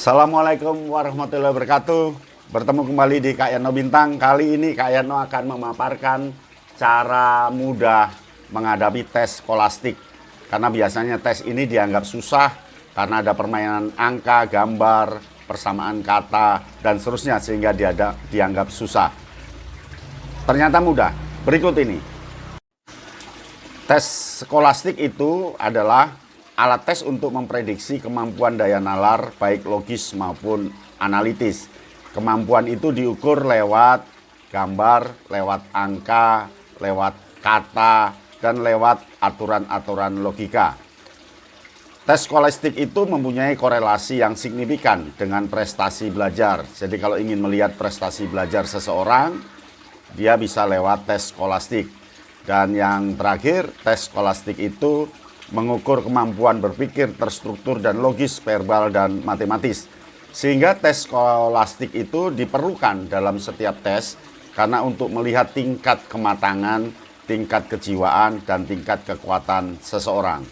Assalamualaikum warahmatullahi wabarakatuh. Bertemu kembali di Kak Yano Bintang. Kali ini Kak Yano akan memaparkan cara mudah menghadapi tes skolastik. Karena biasanya tes ini dianggap susah karena ada permainan angka, gambar, persamaan kata, dan seterusnya sehingga dianggap susah. Ternyata mudah. Berikut ini. Tes skolastik itu adalah alat tes untuk memprediksi kemampuan daya nalar baik logis maupun analitis. Kemampuan itu diukur lewat gambar, lewat angka, lewat kata, dan lewat aturan-aturan logika. Tes skolastik itu mempunyai korelasi yang signifikan dengan prestasi belajar. Jadi kalau ingin melihat prestasi belajar seseorang, dia bisa lewat tes skolastik. Dan yang terakhir, tes skolastik itu mengukur kemampuan berpikir terstruktur dan logis, verbal, dan matematis. Sehingga tes skolastik itu diperlukan dalam setiap tes karena untuk melihat tingkat kematangan, tingkat kejiwaan, dan tingkat kekuatan seseorang.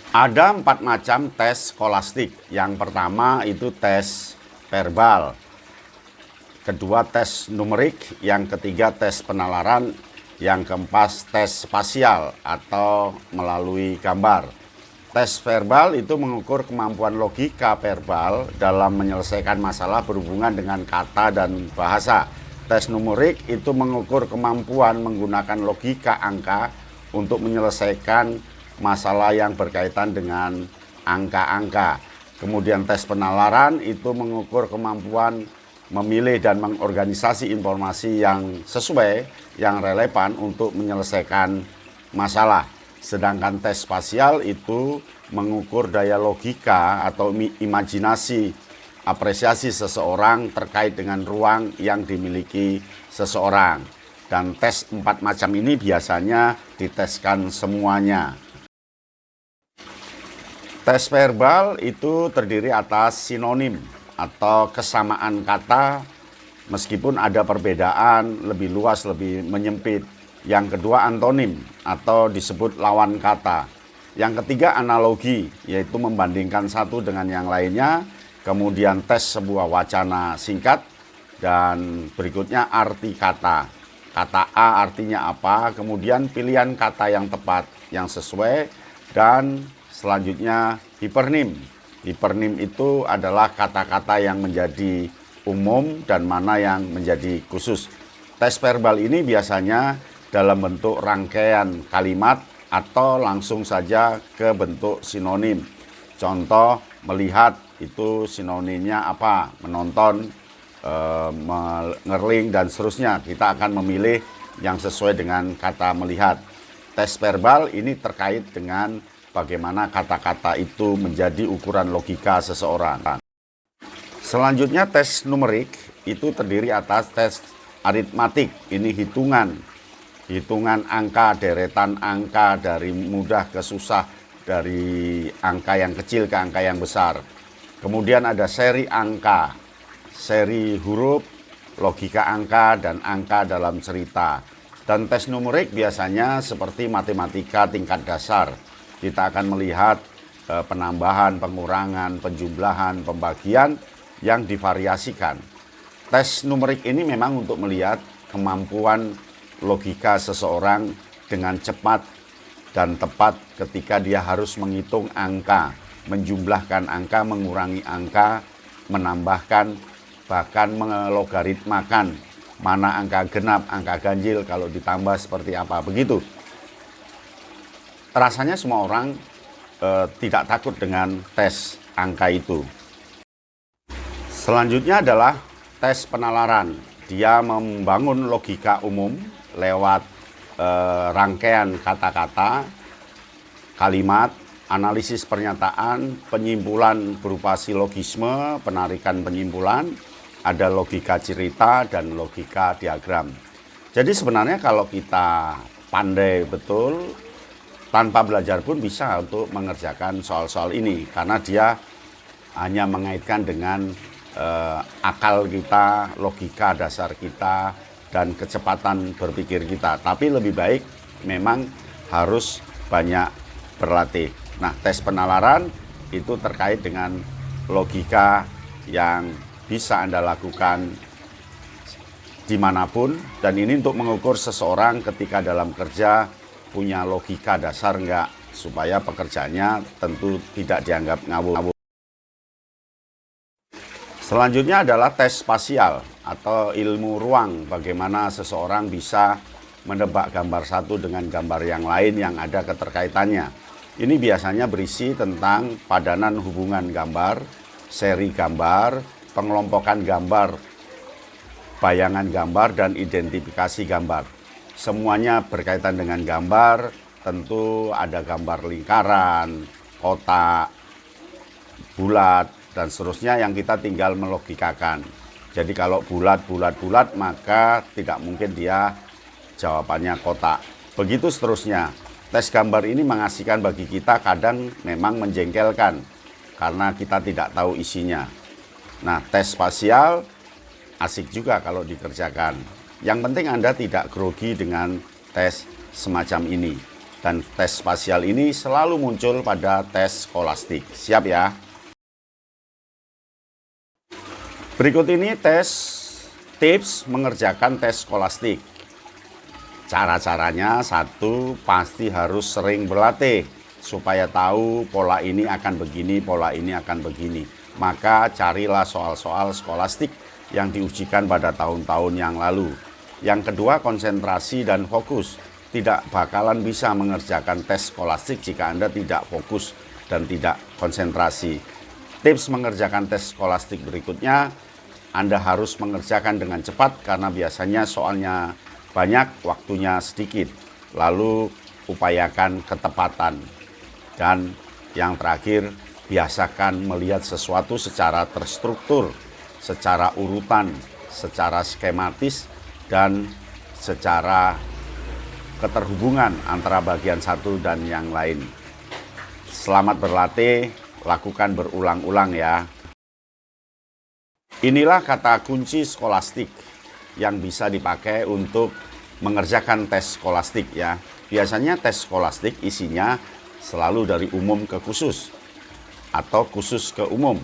Ada 4 macam tes skolastik. Yang pertama itu tes verbal, kedua tes numerik, yang ketiga tes penalaran, yang keempat tes spasial atau melalui gambar. Tes verbal itu mengukur kemampuan logika verbal dalam menyelesaikan masalah berhubungan dengan kata dan bahasa. Tes numerik itu mengukur kemampuan menggunakan logika angka untuk menyelesaikan masalah yang berkaitan dengan angka-angka. Kemudian tes penalaran itu mengukur kemampuan memilih dan mengorganisasi informasi yang sesuai, yang relevan untuk menyelesaikan masalah. Sedangkan tes spasial itu mengukur daya logika atau imajinasi, apresiasi seseorang terkait dengan ruang yang dimiliki seseorang. Dan tes 4 macam ini biasanya diteskan semuanya. Tes verbal itu terdiri atas sinonim atau kesamaan kata, meskipun ada perbedaan lebih luas, lebih menyempit. Yang kedua antonim atau disebut lawan kata. Yang ketiga analogi, yaitu membandingkan satu dengan yang lainnya. Kemudian tes sebuah wacana singkat. Dan berikutnya arti kata. Kata A artinya apa, kemudian pilihan kata yang tepat, yang sesuai. Dan selanjutnya hipernim. Hipernim itu adalah kata-kata yang menjadi umum dan mana yang menjadi khusus. Tes verbal ini biasanya dalam bentuk rangkaian kalimat atau langsung saja ke bentuk sinonim. Contoh, melihat itu sinonimnya apa? Menonton, mengerling, dan seterusnya. Kita akan memilih yang sesuai dengan kata melihat. Tes verbal ini terkait dengan bagaimana kata-kata itu menjadi ukuran logika seseorang. Selanjutnya tes numerik itu terdiri atas tes aritmatik. Ini hitungan angka, deretan angka dari mudah ke susah, dari angka yang kecil ke angka yang besar. Kemudian ada seri angka, seri huruf, logika angka, dan angka dalam cerita. Dan tes numerik biasanya seperti matematika tingkat dasar. Kita akan melihat penambahan, pengurangan, penjumlahan, pembagian yang divariasikan. Tes numerik ini memang untuk melihat kemampuan logika seseorang dengan cepat dan tepat ketika dia harus menghitung angka, menjumlahkan angka, mengurangi angka, menambahkan, bahkan melogaritmakan mana angka genap, angka ganjil, kalau ditambah seperti apa, begitu. Rasanya semua orang tidak takut dengan tes angka itu. Selanjutnya adalah tes penalaran. Dia membangun logika umum lewat rangkaian kata-kata, kalimat, analisis pernyataan, penyimpulan berupa silogisme, penarikan penyimpulan, ada logika cerita, dan logika diagram. Jadi sebenarnya kalau kita pandai betul, tanpa belajar pun bisa untuk mengerjakan soal-soal ini, karena dia hanya mengaitkan dengan akal kita, logika dasar kita, dan kecepatan berpikir kita. Tapi lebih baik memang harus banyak berlatih. Nah, tes penalaran itu terkait dengan logika yang bisa Anda lakukan dimanapun, dan ini untuk mengukur seseorang ketika dalam kerja punya logika dasar enggak, supaya pekerjaannya tentu tidak dianggap ngawur. Selanjutnya adalah tes spasial atau ilmu ruang, bagaimana seseorang bisa menebak gambar satu dengan gambar yang lain yang ada keterkaitannya. Ini biasanya berisi tentang padanan hubungan gambar, seri gambar, pengelompokan gambar, bayangan gambar, dan identifikasi gambar. Semuanya berkaitan dengan gambar, tentu ada gambar lingkaran, kotak, bulat, dan seterusnya yang kita tinggal melogikakan. Jadi kalau bulat, maka tidak mungkin dia jawabannya kotak. Begitu seterusnya. Tes gambar ini mengasihkan bagi kita, kadang memang menjengkelkan karena kita tidak tahu isinya. Nah, tes spasial asik juga kalau dikerjakan. Yang penting Anda tidak grogi dengan tes semacam ini. Dan tes spasial ini selalu muncul pada tes skolastik. Siap ya? Berikut ini tips mengerjakan tes skolastik. Cara-caranya, satu, pasti harus sering berlatih supaya tahu pola ini akan begini, pola ini akan begini. Maka carilah soal-soal skolastik yang diujikan pada tahun-tahun yang lalu. Yang kedua, konsentrasi dan fokus. Tidak bakalan bisa mengerjakan tes skolastik jika Anda tidak fokus dan tidak konsentrasi. Tips mengerjakan tes skolastik berikutnya, Anda harus mengerjakan dengan cepat karena biasanya soalnya banyak, waktunya sedikit. Lalu upayakan ketepatan. Dan yang terakhir, biasakan melihat sesuatu secara terstruktur, secara urutan, secara skematis, dan secara keterhubungan antara bagian satu dan yang lain. Selamat berlatih, lakukan berulang-ulang ya. Inilah kata kunci skolastik yang bisa dipakai untuk mengerjakan tes skolastik ya. Biasanya tes skolastik isinya selalu dari umum ke khusus atau khusus ke umum.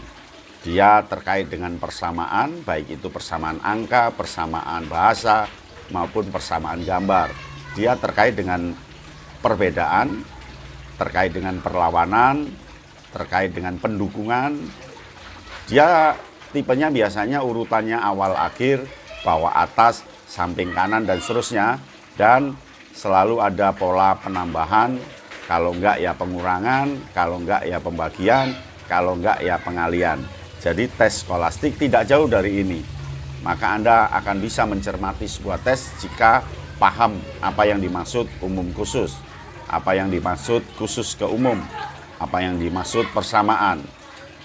Dia terkait dengan persamaan, baik itu persamaan angka, persamaan bahasa, maupun persamaan gambar. Dia terkait dengan perbedaan, terkait dengan perlawanan, terkait dengan pendukungan. Dia tipenya biasanya urutannya awal akhir, bawah atas, samping kanan, dan seterusnya. Dan selalu ada pola penambahan, kalau enggak ya pengurangan, kalau enggak ya pembagian, kalau enggak ya pengalian. Jadi tes skolastik tidak jauh dari ini. Maka Anda akan bisa mencermati sebuah tes jika paham apa yang dimaksud umum khusus, apa yang dimaksud khusus ke umum, apa yang dimaksud persamaan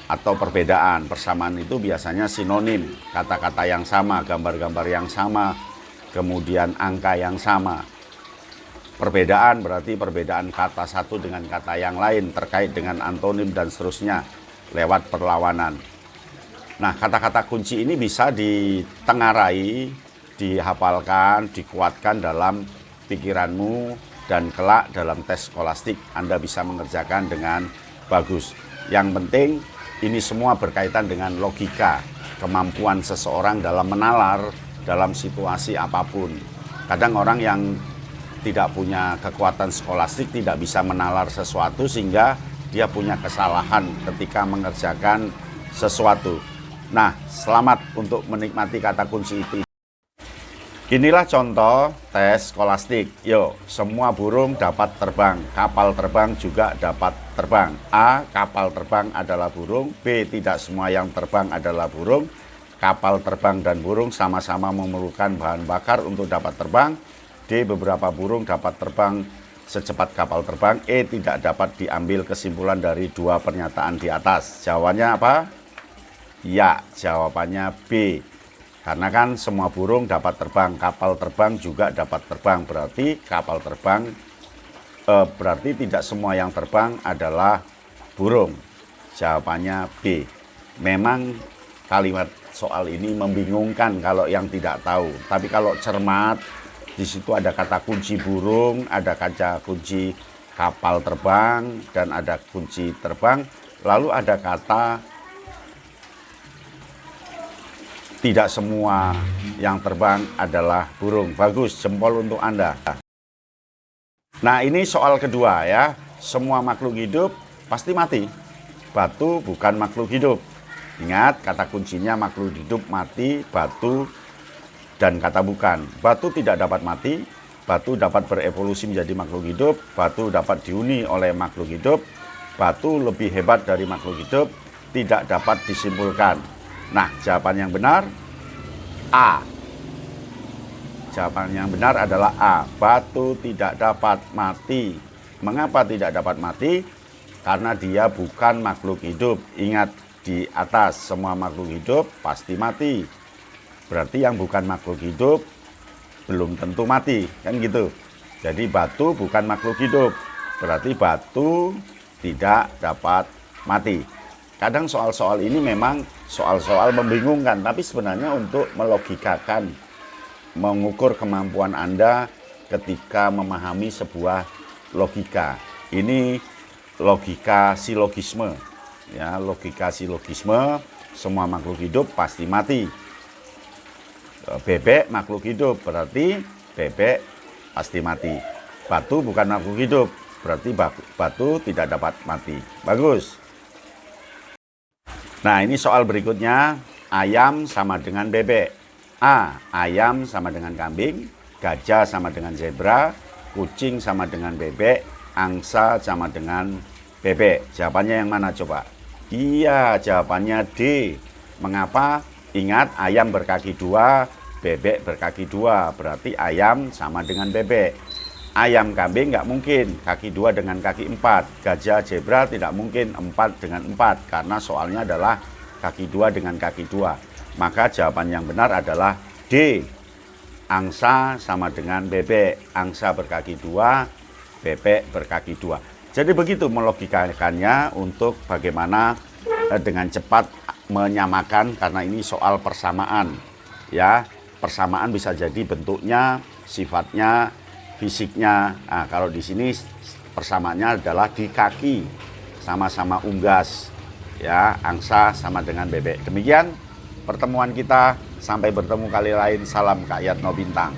atau perbedaan. Persamaan itu biasanya sinonim, kata-kata yang sama, gambar-gambar yang sama, kemudian angka yang sama. Perbedaan berarti perbedaan kata satu dengan kata yang lain, terkait dengan antonim dan seterusnya lewat perlawanan. Nah, kata-kata kunci ini bisa ditengarai, dihafalkan, dikuatkan dalam pikiranmu, dan kelak dalam tes skolastik Anda bisa mengerjakan dengan bagus. Yang penting ini semua berkaitan dengan logika, kemampuan seseorang dalam menalar dalam situasi apapun. Kadang orang yang tidak punya kekuatan skolastik tidak bisa menalar sesuatu sehingga dia punya kesalahan ketika mengerjakan sesuatu. Nah, selamat untuk menikmati kata kunci itu. Inilah contoh tes skolastik. Yuk, semua burung dapat terbang, kapal terbang juga dapat terbang. A, kapal terbang adalah burung. B, tidak semua yang terbang adalah burung. Kapal terbang dan burung sama-sama memerlukan bahan bakar untuk dapat terbang. D, beberapa burung dapat terbang secepat kapal terbang. E, tidak dapat diambil kesimpulan dari dua pernyataan di atas. Jawabannya apa? Ya, jawabannya B. Karena kan semua burung dapat terbang, kapal terbang juga dapat terbang. Berarti kapal terbang, berarti tidak semua yang terbang adalah burung. Jawabannya B. Memang kalimat soal ini membingungkan kalau yang tidak tahu. Tapi kalau cermat, di situ ada kata kunci burung, ada kata kunci kapal terbang, dan ada kunci terbang. Lalu ada kata Tidak semua yang terbang adalah burung. Bagus, jempol untuk Anda. Nah, ini soal kedua ya. Semua makhluk hidup pasti mati. Batu bukan makhluk hidup. Ingat, kata kuncinya makhluk hidup mati, batu, dan kata bukan. Batu tidak dapat mati, batu dapat berevolusi menjadi makhluk hidup, batu dapat dihuni oleh makhluk hidup, batu lebih hebat dari makhluk hidup, tidak dapat disimpulkan. Nah, jawaban yang benar A. Jawaban yang benar adalah A. Batu tidak dapat mati. Mengapa tidak dapat mati? Karena dia bukan makhluk hidup. Ingat, di atas semua makhluk hidup pasti mati. Berarti yang bukan makhluk hidup belum tentu mati, kan gitu. Jadi batu bukan makhluk hidup, berarti batu tidak dapat mati. Kadang soal-soal ini memang soal-soal membingungkan, tapi sebenarnya untuk melogikakan, mengukur kemampuan Anda ketika memahami sebuah logika. Ini logika silogisme, ya, logika silogisme. Semua makhluk hidup pasti mati. Bebek makhluk hidup, berarti bebek pasti mati. Batu bukan makhluk hidup, berarti batu tidak dapat mati. Bagus. Nah, ini soal berikutnya. Ayam sama dengan bebek. A. Ayam sama dengan kambing, gajah sama dengan zebra, kucing sama dengan bebek, angsa sama dengan bebek. Jawabannya yang mana coba? Iya, jawabannya D. Mengapa? Ingat, ayam berkaki 2, bebek berkaki 2, berarti ayam sama dengan bebek. Ayam kambing nggak mungkin, kaki 2 dengan kaki 4. Gajah zebra tidak mungkin 4 dengan 4, karena soalnya adalah kaki 2 dengan kaki 2. Maka jawaban yang benar adalah D. Angsa sama dengan bebek. Angsa berkaki 2, bebek berkaki 2. Jadi begitu melogikakannya untuk bagaimana dengan cepat menyamakan, karena ini soal persamaan. Ya, persamaan bisa jadi bentuknya, sifatnya, fisiknya. Nah, kalau di sini persamaannya adalah di kaki, sama-sama unggas. Ya, angsa sama dengan bebek. Demikian pertemuan kita, sampai bertemu kali lain. Salam Kak Yatno Bintang.